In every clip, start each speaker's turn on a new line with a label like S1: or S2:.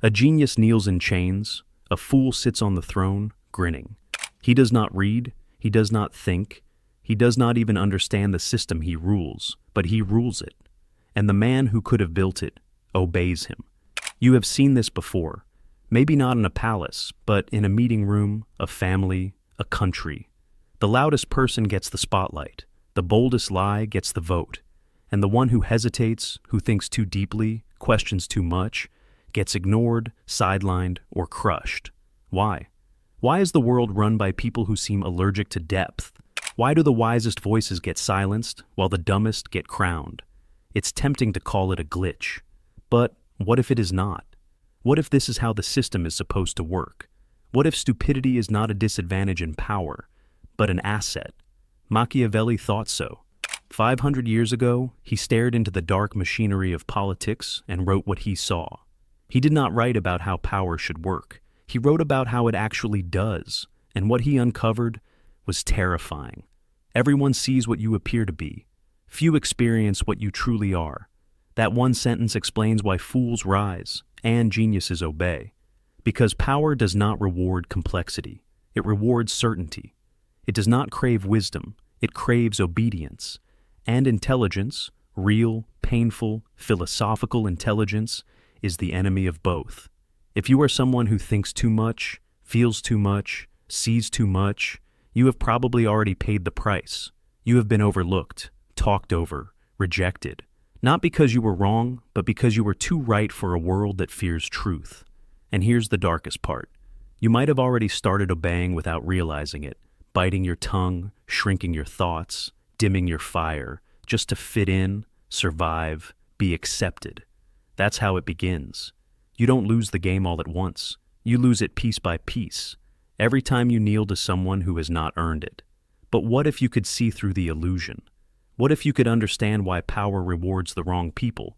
S1: A genius kneels in chains, a fool sits on the throne, grinning. He does not read, he does not think, he does not even understand the system he rules, but he rules it. And the man who could have built it obeys him. You have seen this before, maybe not in a palace, but in a meeting room, a family, a country. The loudest person gets the spotlight, the boldest lie gets the vote, and the one who hesitates, who thinks too deeply, questions too much, gets ignored, sidelined, or crushed. Why? Why is the world run by people who seem allergic to depth? Why do the wisest voices get silenced while the dumbest get crowned? It's tempting to call it a glitch. But what if it is not? What if this is how the system is supposed to work? What if stupidity is not a disadvantage in power, but an asset? Machiavelli thought so. 500 years ago, he stared into the dark machinery of politics and wrote what he saw. He did not write about how power should work. He wrote about how it actually does, and what he uncovered was terrifying. Everyone sees what you appear to be. Few experience what you truly are. That one sentence explains why fools rise and geniuses obey. Because power does not reward complexity. It rewards certainty. It does not crave wisdom. It craves obedience. And intelligence, real, painful, philosophical intelligence, is the enemy of both. If you are someone who thinks too much, feels too much, sees too much, you have probably already paid the price. You have been overlooked, talked over, rejected. Not because you were wrong, but because you were too right for a world that fears truth. And here's the darkest part. You might have already started obeying without realizing it, biting your tongue, shrinking your thoughts, dimming your fire, just to fit in, survive, be accepted. That's how it begins. You don't lose the game all at once. You lose it piece by piece, every time you kneel to someone who has not earned it. But what if you could see through the illusion? What if you could understand why power rewards the wrong people,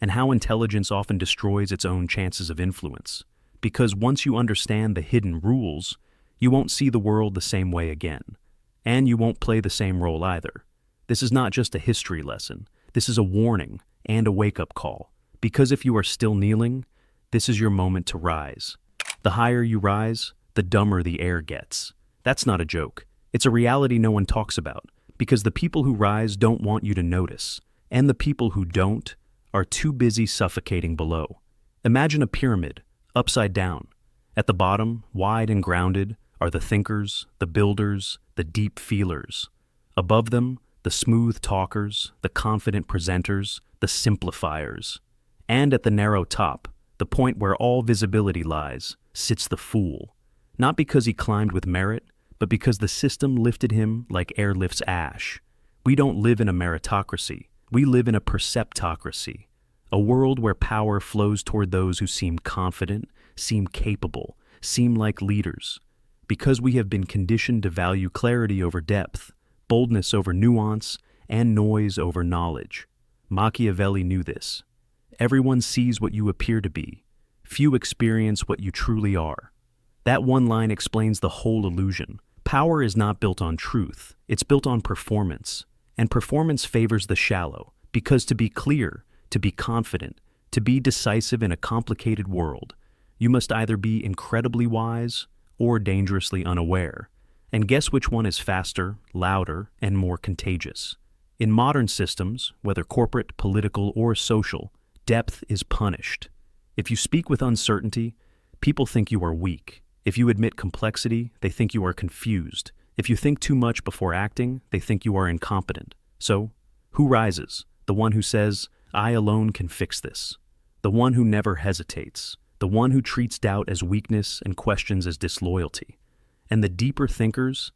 S1: and how intelligence often destroys its own chances of influence? Because once you understand the hidden rules, you won't see the world the same way again. And you won't play the same role either. This is not just a history lesson. This is a warning and a wake-up call. Because if you are still kneeling, this is your moment to rise. The higher you rise, the dumber the air gets. That's not a joke. It's a reality no one talks about, because the people who rise don't want you to notice, and the people who don't are too busy suffocating below. Imagine a pyramid, upside down. At the bottom, wide and grounded, are the thinkers, the builders, the deep feelers. Above them, the smooth talkers, the confident presenters, the simplifiers. And at the narrow top, the point where all visibility lies, sits the fool. Not because he climbed with merit, but because the system lifted him like air lifts ash. We don't live in a meritocracy. We live in a perceptocracy. A world where power flows toward those who seem confident, seem capable, seem like leaders. Because we have been conditioned to value clarity over depth, boldness over nuance, and noise over knowledge. Machiavelli knew this. Everyone sees what you appear to be. Few experience what you truly are. That one line explains the whole illusion. Power is not built on truth. It's built on performance. And performance favors the shallow, because to be clear, to be confident, to be decisive in a complicated world, you must either be incredibly wise or dangerously unaware. And guess which one is faster, louder, and more contagious? In modern systems, whether corporate, political, or social, depth is punished. If you speak with uncertainty, people think you are weak. If you admit complexity, they think you are confused. If you think too much before acting, they think you are incompetent. So, who rises? The one who says, "I alone can fix this." The one who never hesitates. The one who treats doubt as weakness and questions as disloyalty. And the deeper thinkers,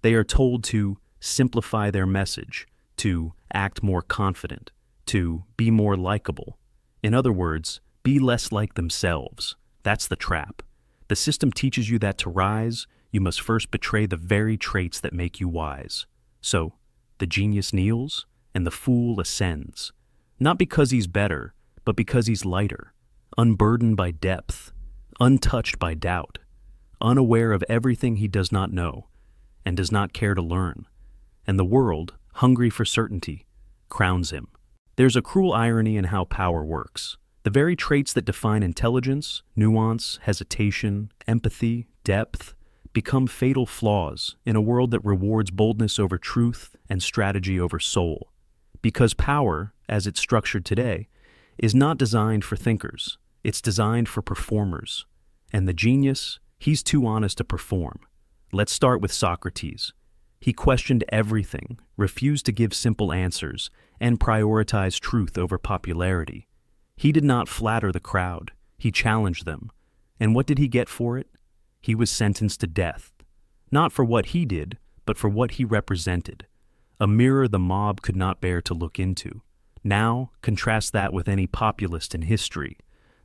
S1: they are told to simplify their message, to act more confident, to be more likable. In other words, be less like themselves. That's the trap. The system teaches you that to rise, you must first betray the very traits that make you wise. So, the genius kneels, and the fool ascends. Not because he's better, but because he's lighter, unburdened by depth, untouched by doubt, unaware of everything he does not know, and does not care to learn. And the world, hungry for certainty, crowns him. There's a cruel irony in how power works. The very traits that define intelligence, nuance, hesitation, empathy, depth, become fatal flaws in a world that rewards boldness over truth and strategy over soul. Because power, as it's structured today, is not designed for thinkers, it's designed for performers. And the genius, he's too honest to perform. Let's start with Socrates. He questioned everything, refused to give simple answers, and prioritized truth over popularity. He did not flatter the crowd, he challenged them. And what did he get for it? He was sentenced to death. Not for what he did, but for what he represented. A mirror the mob could not bear to look into. Now, contrast that with any populist in history.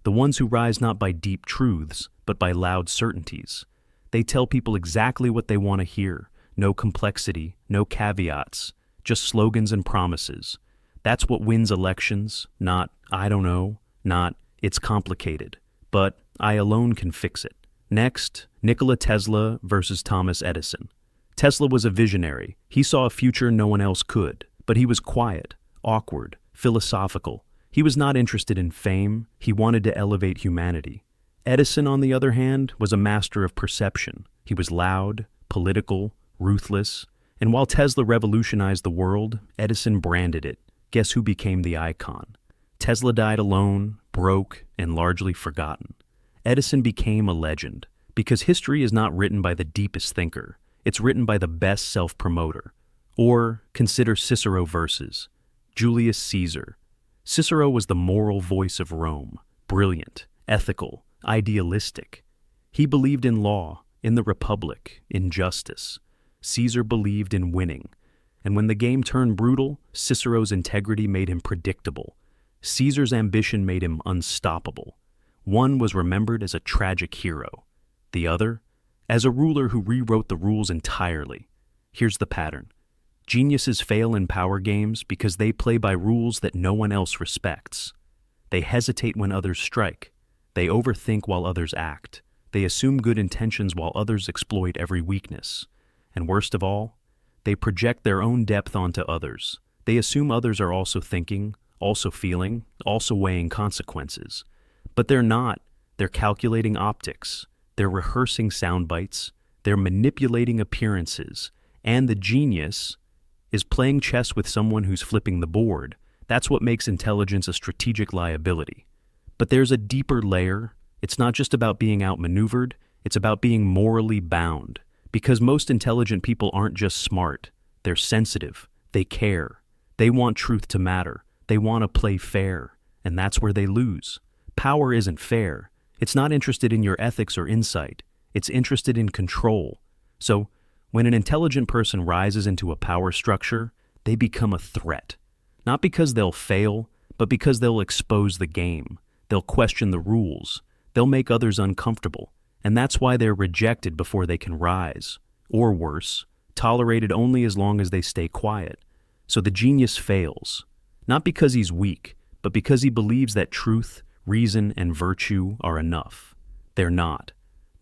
S1: The ones who rise not by deep truths, but by loud certainties. They tell people exactly what they want to hear. No complexity, no caveats, just slogans and promises. That's what wins elections, not, I don't know, not, it's complicated, but I alone can fix it. Next, Nikola Tesla versus Thomas Edison. Tesla was a visionary. He saw a future no one else could, but he was quiet, awkward, philosophical. He was not interested in fame. He wanted to elevate humanity. Edison, on the other hand, was a master of perception. He was loud, political, ruthless, and while Tesla revolutionized the world, Edison branded it. Guess who became the icon? Tesla died alone, broke, and largely forgotten. Edison became a legend, because history is not written by the deepest thinker. It's written by the best self-promoter. Or consider Cicero versus Julius Caesar. Cicero was the moral voice of Rome, brilliant, ethical, idealistic. He believed in law, in the republic, in justice. Caesar believed in winning. And when the game turned brutal, Cicero's integrity made him predictable. Caesar's ambition made him unstoppable. One was remembered as a tragic hero. The other, as a ruler who rewrote the rules entirely. Here's the pattern. Geniuses fail in power games because they play by rules that no one else respects. They hesitate when others strike. They overthink while others act. They assume good intentions while others exploit every weakness. And worst of all, they project their own depth onto others. They assume others are also thinking, also feeling, also weighing consequences. But they're not. They're calculating optics. They're rehearsing sound bites. They're manipulating appearances. And the genius is playing chess with someone who's flipping the board. That's what makes intelligence a strategic liability. But there's a deeper layer. It's not just about being outmaneuvered. It's about being morally bound. Because most intelligent people aren't just smart. They're sensitive. They care. They want truth to matter. They want to play fair. And that's where they lose. Power isn't fair. It's not interested in your ethics or insight. It's interested in control. So, when an intelligent person rises into a power structure, they become a threat. Not because they'll fail, but because they'll expose the game. They'll question the rules. They'll make others uncomfortable. And that's why they're rejected before they can rise. Or worse, tolerated only as long as they stay quiet. So the genius fails. Not because he's weak, but because he believes that truth, reason, and virtue are enough. They're not.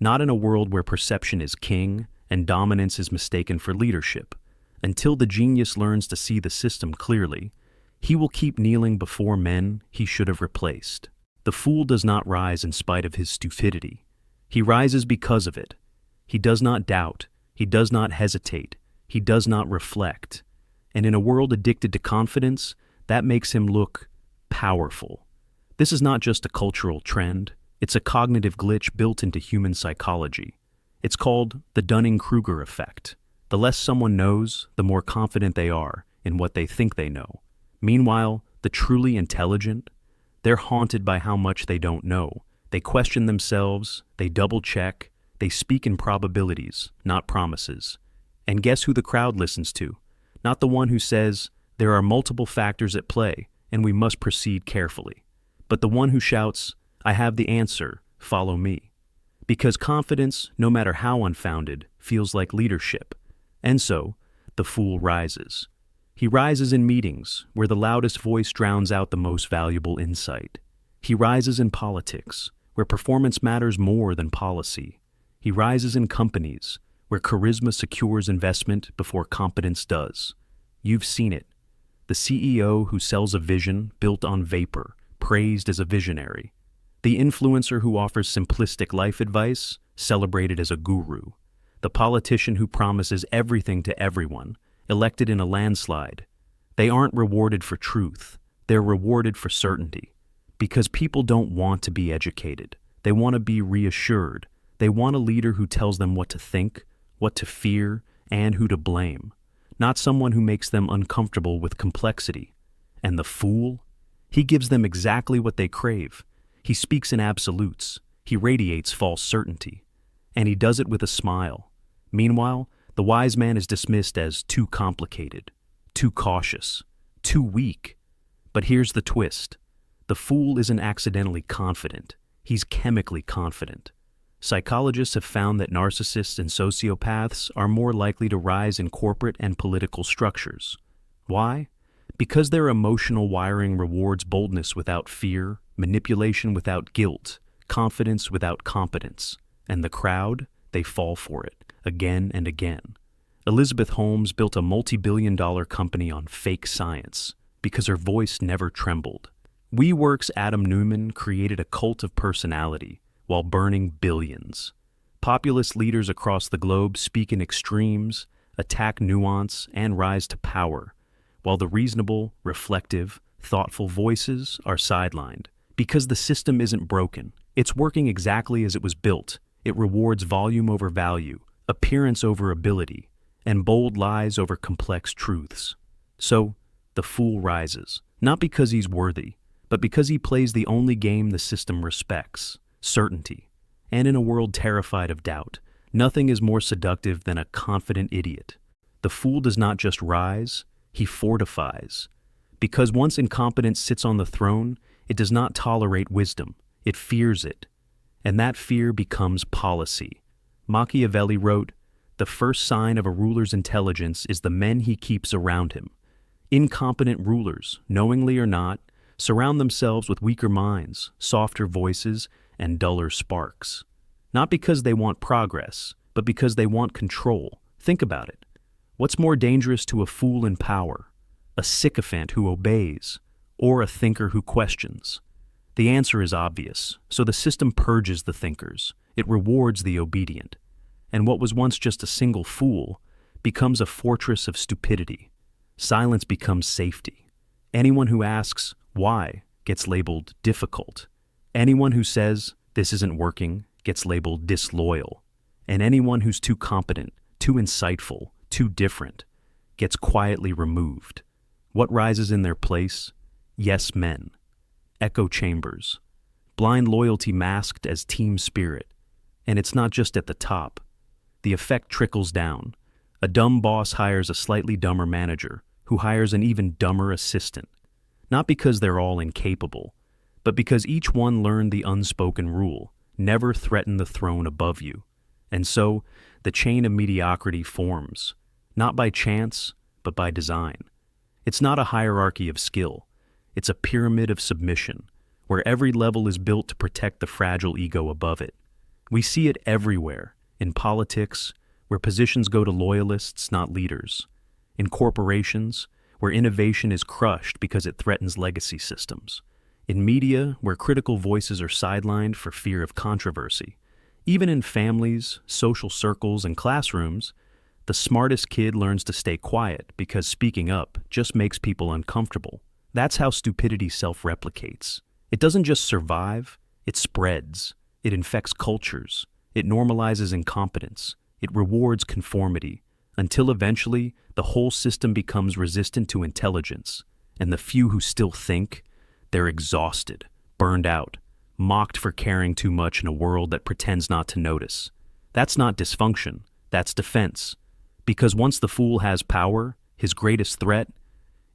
S1: Not in a world where perception is king and dominance is mistaken for leadership. Until the genius learns to see the system clearly, he will keep kneeling before men he should have replaced. The fool does not rise in spite of his stupidity. He rises because of it. He does not doubt. He does not hesitate. He does not reflect. And in a world addicted to confidence, that makes him look powerful. This is not just a cultural trend. It's a cognitive glitch built into human psychology. It's called the Dunning-Kruger effect. The less someone knows, the more confident they are in what they think they know. Meanwhile, the truly intelligent, they're haunted by how much they don't know. They question themselves, they double-check, they speak in probabilities, not promises. And guess who the crowd listens to? Not the one who says, there are multiple factors at play, and we must proceed carefully. But the one who shouts, I have the answer, follow me. Because confidence, no matter how unfounded, feels like leadership. And so, the fool rises. He rises in meetings, where the loudest voice drowns out the most valuable insight. He rises in politics, where performance matters more than policy. He rises in companies, where charisma secures investment before competence does. You've seen it. The CEO who sells a vision built on vapor, praised as a visionary. The influencer who offers simplistic life advice, celebrated as a guru. The politician who promises everything to everyone, elected in a landslide. They aren't rewarded for truth, they're rewarded for certainty. Because people don't want to be educated. They want to be reassured. They want a leader who tells them what to think, what to fear, and who to blame. Not someone who makes them uncomfortable with complexity. And the fool? He gives them exactly what they crave. He speaks in absolutes. He radiates false certainty. And he does it with a smile. Meanwhile, the wise man is dismissed as too complicated, too cautious, too weak. But here's the twist. The fool isn't accidentally confident. He's chemically confident. Psychologists have found that narcissists and sociopaths are more likely to rise in corporate and political structures. Why? Because their emotional wiring rewards boldness without fear, manipulation without guilt, confidence without competence. And the crowd, they fall for it, again and again. Elizabeth Holmes built a multi-billion-dollar company on fake science because her voice never trembled. WeWork's Adam Neumann created a cult of personality while burning billions. Populist leaders across the globe speak in extremes, attack nuance, and rise to power, while the reasonable, reflective, thoughtful voices are sidelined. Because the system isn't broken, it's working exactly as it was built. It rewards volume over value, appearance over ability, and bold lies over complex truths. So, the fool rises, not because he's worthy, but because he plays the only game the system respects, certainty. And in a world terrified of doubt, nothing is more seductive than a confident idiot. The fool does not just rise, he fortifies. Because once incompetence sits on the throne, it does not tolerate wisdom, it fears it. And that fear becomes policy. Machiavelli wrote, "The first sign of a ruler's intelligence is the men he keeps around him." Incompetent rulers, knowingly or not, surround themselves with weaker minds, softer voices, and duller sparks. Not because they want progress, but because they want control. Think about it. What's more dangerous to a fool in power? A sycophant who obeys, or a thinker who questions? The answer is obvious, so the system purges the thinkers. It rewards the obedient. And what was once just a single fool becomes a fortress of stupidity. Silence becomes safety. Anyone who asks, why, gets labeled difficult. Anyone who says, this isn't working, gets labeled disloyal. And anyone who's too competent, too insightful, too different, gets quietly removed. What rises in their place? Yes men. Echo chambers. Blind loyalty masked as team spirit. And it's not just at the top. The effect trickles down. A dumb boss hires a slightly dumber manager, who hires an even dumber assistant. Not because they're all incapable, but because each one learned the unspoken rule, never threaten the throne above you. And so, the chain of mediocrity forms, not by chance, but by design. It's not a hierarchy of skill, it's a pyramid of submission, where every level is built to protect the fragile ego above it. We see it everywhere, in politics, where positions go to loyalists, not leaders. In corporations, where innovation is crushed because it threatens legacy systems. In media, where critical voices are sidelined for fear of controversy. Even in families, social circles, and classrooms, the smartest kid learns to stay quiet because speaking up just makes people uncomfortable. That's how stupidity self-replicates. It doesn't just survive, it spreads. It infects cultures. It normalizes incompetence. It rewards conformity. Until eventually, the whole system becomes resistant to intelligence, and the few who still think, they're exhausted, burned out, mocked for caring too much in a world that pretends not to notice. That's not dysfunction, that's defense. Because once the fool has power, his greatest threat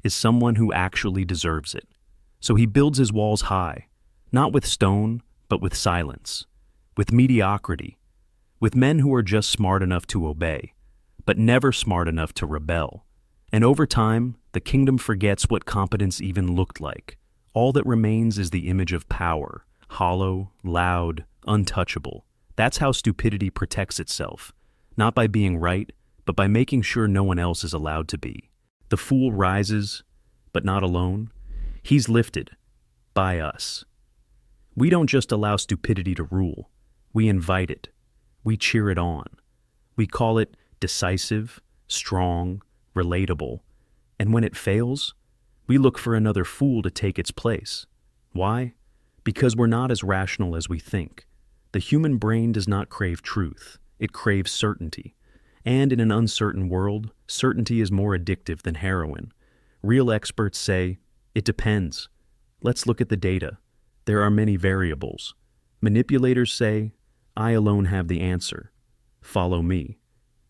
S1: is someone who actually deserves it. So he builds his walls high, not with stone, but with silence, with mediocrity, with men who are just smart enough to obey, but never smart enough to rebel. And over time, the kingdom forgets what competence even looked like. All that remains is the image of power, hollow, loud, untouchable. That's how stupidity protects itself, not by being right, but by making sure no one else is allowed to be. The fool rises, but not alone. He's lifted, by us. We don't just allow stupidity to rule. We invite it. We cheer it on. We call it decisive, strong, relatable. And when it fails, we look for another fool to take its place. Why? Because we're not as rational as we think. The human brain does not crave truth. It craves certainty. And in an uncertain world, certainty is more addictive than heroin. Real experts say, it depends. Let's look at the data. There are many variables. Manipulators say, I alone have the answer. Follow me.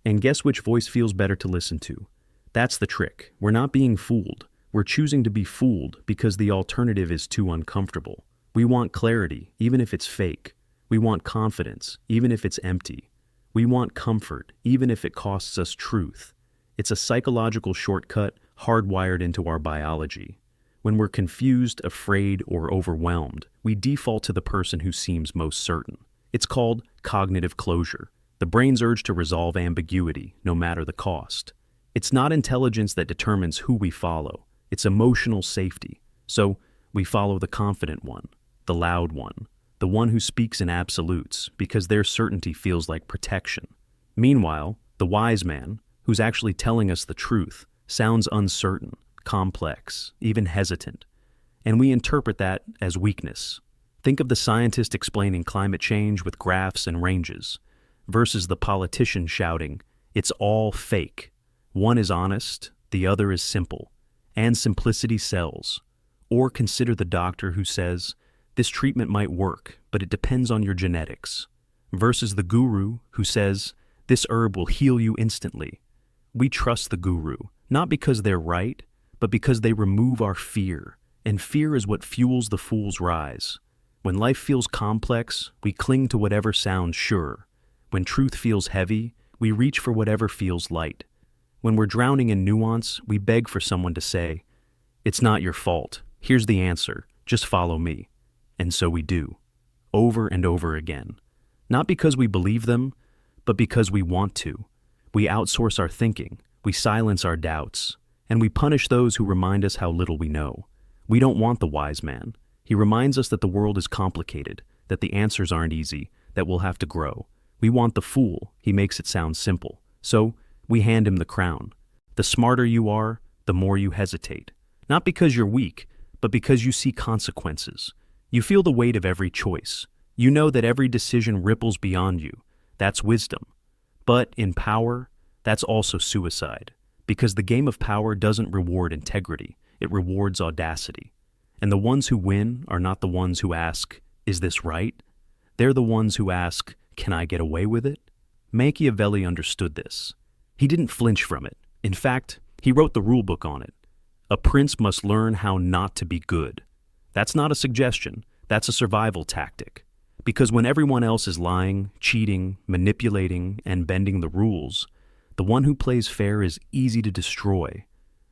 S1: And guess which voice feels better to listen to? That's the trick. We're not being fooled. We're choosing to be fooled because the alternative is too uncomfortable. We want clarity, even if it's fake. We want confidence, even if it's empty. We want comfort, even if it costs us truth. It's a psychological shortcut hardwired into our biology. When we're confused, afraid, or overwhelmed, we default to the person who seems most certain. It's called cognitive closure, the brain's urge to resolve ambiguity, no matter the cost. It's not intelligence that determines who we follow. It's emotional safety. So we follow the confident one, the loud one, the one who speaks in absolutes because their certainty feels like protection. Meanwhile, the wise man, who's actually telling us the truth, sounds uncertain, complex, even hesitant. And we interpret that as weakness. Think of the scientist explaining climate change with graphs and ranges, versus the politician shouting, it's all fake. One is honest, the other is simple. And simplicity sells. Or consider the doctor who says, this treatment might work, but it depends on your genetics. Versus the guru who says, this herb will heal you instantly. We trust the guru, not because they're right, but because they remove our fear. And fear is what fuels the fool's rise. When life feels complex, we cling to whatever sounds sure. When truth feels heavy, we reach for whatever feels light. When we're drowning in nuance, we beg for someone to say, it's not your fault. Here's the answer. Just follow me. And so we do. Over and over again. Not because we believe them, but because we want to. We outsource our thinking. We silence our doubts. And we punish those who remind us how little we know. We don't want the wise man. He reminds us that the world is complicated, that the answers aren't easy, that we'll have to grow. We want the fool. He makes it sound simple. So we hand him the crown. The smarter you are, the more you hesitate. Not because you're weak, but because you see consequences. You feel the weight of every choice. You know that every decision ripples beyond you. That's wisdom. But in power, that's also suicide. Because the game of power doesn't reward integrity. It rewards audacity. And the ones who win are not the ones who ask, is this right? They're the ones who ask, can I get away with it? Machiavelli understood this. He didn't flinch from it. In fact, he wrote the rulebook on it. A prince must learn how not to be good. That's not a suggestion. That's a survival tactic. Because when everyone else is lying, cheating, manipulating, and bending the rules, the one who plays fair is easy to destroy.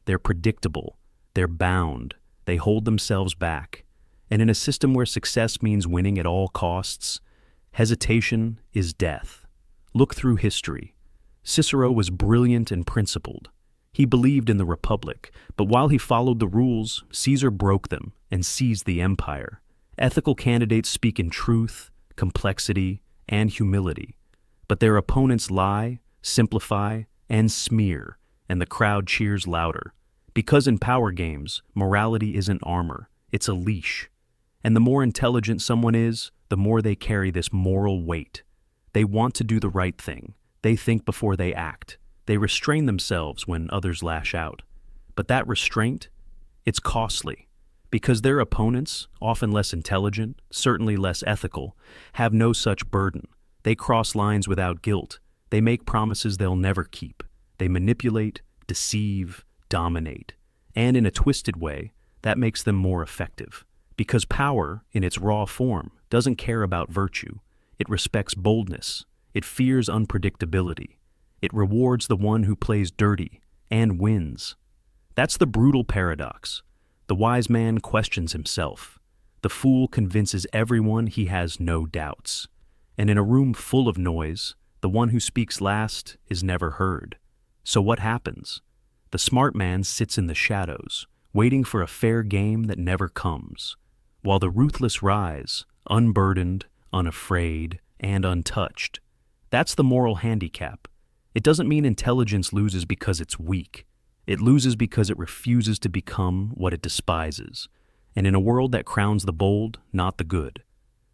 S1: They're predictable. They're bound. They hold themselves back. And in a system where success means winning at all costs, hesitation is death. Look through history. Cicero was brilliant and principled. He believed in the Republic, but while he followed the rules, Caesar broke them and seized the empire. Ethical candidates speak in truth, complexity, and humility. But their opponents lie, simplify, and smear, and the crowd cheers louder. Because in power games, morality isn't armor, it's a leash. And the more intelligent someone is, the more they carry this moral weight. They want to do the right thing. They think before they act. They restrain themselves when others lash out. But that restraint, it's costly. Because their opponents, often less intelligent, certainly less ethical, have no such burden. They cross lines without guilt. They make promises they'll never keep. They manipulate, deceive, dominate. And in a twisted way, that makes them more effective. Because power, in its raw form, doesn't care about virtue. It respects boldness. It fears unpredictability. It rewards the one who plays dirty and wins. That's the brutal paradox. The wise man questions himself. The fool convinces everyone he has no doubts. And in a room full of noise, the one who speaks last is never heard. So what happens? The smart man sits in the shadows, waiting for a fair game that never comes. while the ruthless rise, unburdened, unafraid, and untouched. That's the moral handicap. It doesn't mean intelligence loses because it's weak. It loses because it refuses to become what it despises. And in a world that crowns the bold, not the good,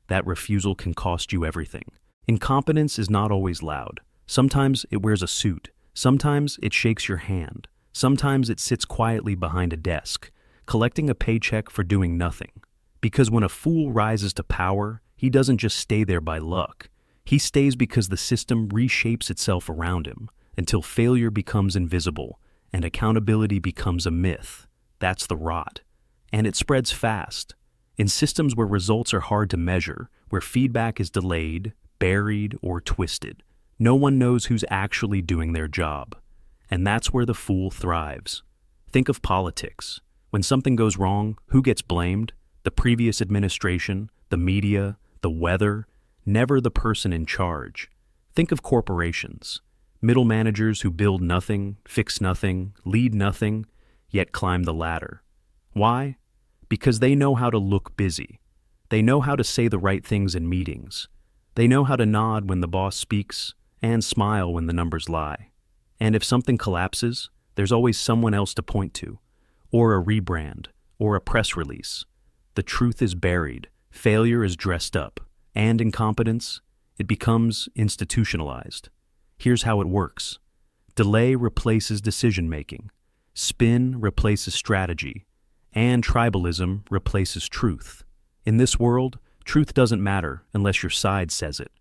S1: that refusal can cost you everything. Incompetence is not always loud. Sometimes it wears a suit. Sometimes it shakes your hand. Sometimes it sits quietly behind a desk, collecting a paycheck for doing nothing. Because when a fool rises to power, he doesn't just stay there by luck. He stays because the system reshapes itself around him until failure becomes invisible and accountability becomes a myth. That's the rot. And it spreads fast. In systems where results are hard to measure, where feedback is delayed, buried, or twisted, no one knows who's actually doing their job. And that's where the fool thrives. Think of politics. When something goes wrong, who gets blamed? The previous administration, the media, the weather, never the person in charge. Think of corporations. Middle managers who build nothing, fix nothing, lead nothing, yet climb the ladder. Why? Because they know how to look busy. They know how to say the right things in meetings. They know how to nod when the boss speaks and smile when the numbers lie. And if something collapses, there's always someone else to point to, or a rebrand, or a press release. The truth is buried, failure is dressed up, and incompetence, it becomes institutionalized. Here's how it works. Delay replaces decision-making, spin replaces strategy, and tribalism replaces truth. In this world, truth doesn't matter unless your side says it.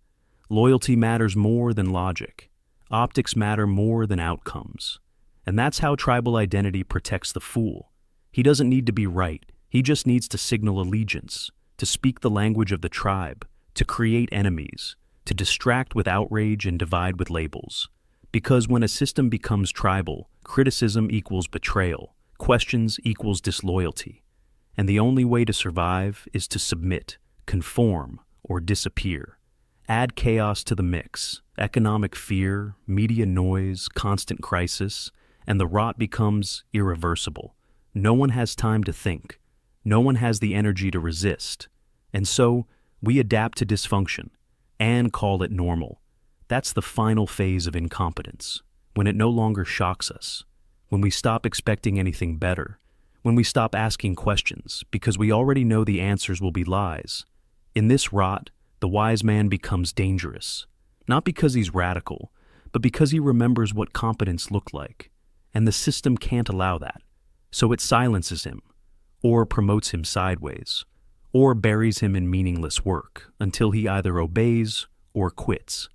S1: Loyalty matters more than logic. Optics matter more than outcomes. And that's how tribal identity protects the fool. He doesn't need to be right. He just needs to signal allegiance, to speak the language of the tribe, to create enemies, to distract with outrage and divide with labels. Because when a system becomes tribal, criticism equals betrayal, questions equals disloyalty. And the only way to survive is to submit, conform, or disappear. Add chaos to the mix, economic fear, media noise, constant crisis, and the rot becomes irreversible. No one has time to think. No one has the energy to resist. And so, we adapt to dysfunction and call it normal. That's the final phase of incompetence, when it no longer shocks us, when we stop expecting anything better, when we stop asking questions because we already know the answers will be lies. In this rot, the wise man becomes dangerous, not because he's radical, but because he remembers what competence looked like, and the system can't allow that. So it silences him, or promotes him sideways, or buries him in meaningless work until he either obeys or quits.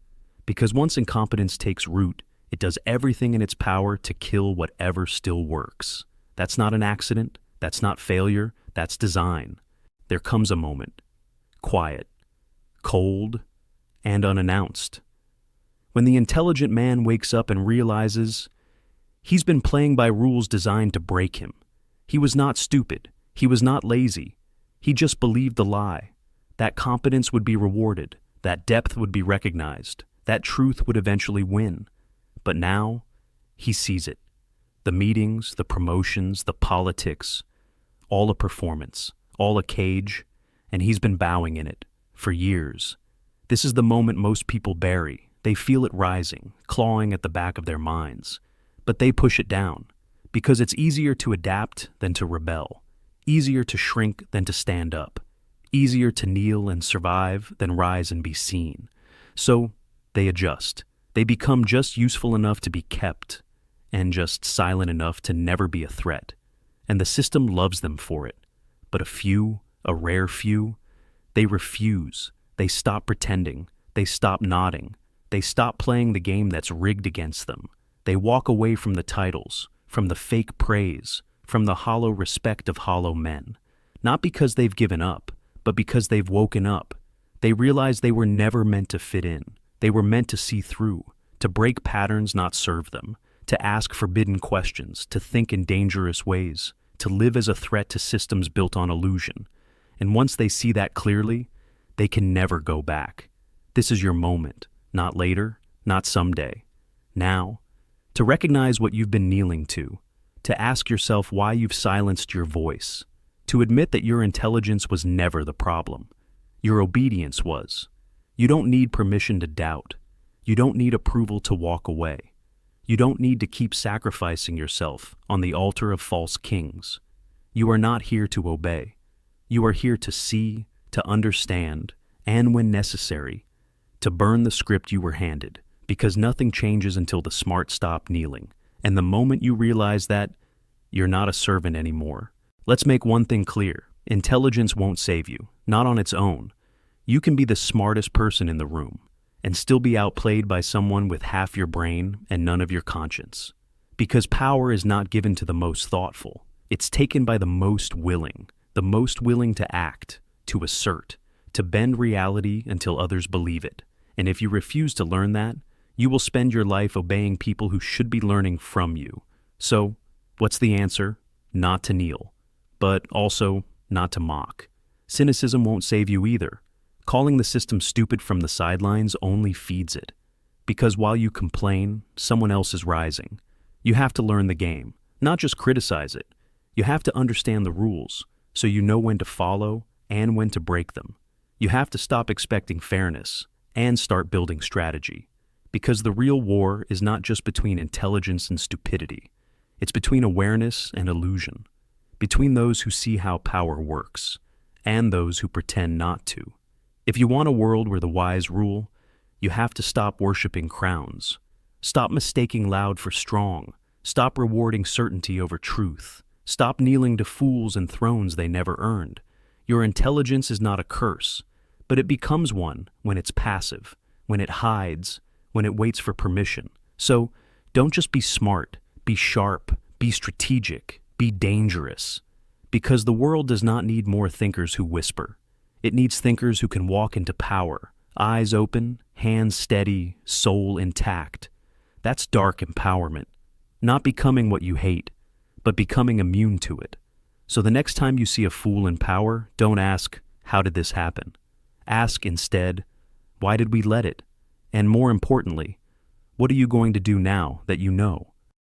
S1: Because once incompetence takes root, it does everything in its power to kill whatever still works. That's not an accident, that's not failure, that's design. There comes a moment, quiet, cold, and unannounced, when the intelligent man wakes up and realizes he's been playing by rules designed to break him. He was not stupid. He was not lazy. He just believed the lie. That competence would be rewarded. That depth would be recognized. That truth would eventually win. But now, he sees it. The meetings, the promotions, the politics, all a performance, all a cage, and he's been bowing in it for years. This is the moment most people bury. They feel it rising, clawing at the back of their minds. But they push it down, because it's easier to adapt than to rebel, easier to shrink than to stand up, easier to kneel and survive than rise and be seen. So they adjust. They become just useful enough to be kept, and just silent enough to never be a threat. And the system loves them for it. But a few, a rare few, they refuse. They stop pretending. They stop nodding. They stop playing the game that's rigged against them. They walk away from the titles, from the fake praise, from the hollow respect of hollow men. Not because they've given up, but because they've woken up. They realize they were never meant to fit in. They were meant to see through, to break patterns, not serve them, to ask forbidden questions, to think in dangerous ways, to live as a threat to systems built on illusion. And once they see that clearly, they can never go back. This is your moment, not later, not someday. Now, to recognize what you've been kneeling to ask yourself why you've silenced your voice, To admit that your intelligence was never the problem. Your obedience was. You don't need permission to doubt. You don't need approval to walk away. You don't need to keep sacrificing yourself on the altar of false kings. You are not here to obey. You are here to see, to understand, and when necessary, to burn the script you were handed, because nothing changes until the smart stop kneeling. And the moment you realize that, you're not a servant anymore. Let's make one thing clear. Intelligence won't save you, not on its own. You can be the smartest person in the room and still be outplayed by someone with half your brain and none of your conscience. Because power is not given to the most thoughtful. It's taken by the most willing to act, to assert, to bend reality until others believe it. And if you refuse to learn that, you will spend your life obeying people who should be learning from you. So, what's the answer? Not to kneel, but also not to mock. Cynicism won't save you either. Calling the system stupid from the sidelines only feeds it. Because while you complain, someone else is rising. You have to learn the game, not just criticize it. You have to understand the rules, so you know when to follow and when to break them. You have to stop expecting fairness and start building strategy. Because the real war is not just between intelligence and stupidity. It's between awareness and illusion. Between those who see how power works and those who pretend not to. If you want a world where the wise rule, you have to stop worshiping crowns. Stop mistaking loud for strong. Stop rewarding certainty over truth. Stop kneeling to fools and thrones they never earned. Your intelligence is not a curse, but it becomes one when it's passive, when it hides, when it waits for permission. So, don't just be smart, be sharp, be strategic, be dangerous. Because the world does not need more thinkers who whisper. It needs thinkers who can walk into power, eyes open, hands steady, soul intact. That's dark empowerment. Not becoming what you hate, but becoming immune to it. So the next time you see a fool in power, don't ask, how did this happen? Ask instead, why did we let it? And more importantly, what are you going to do now that you know?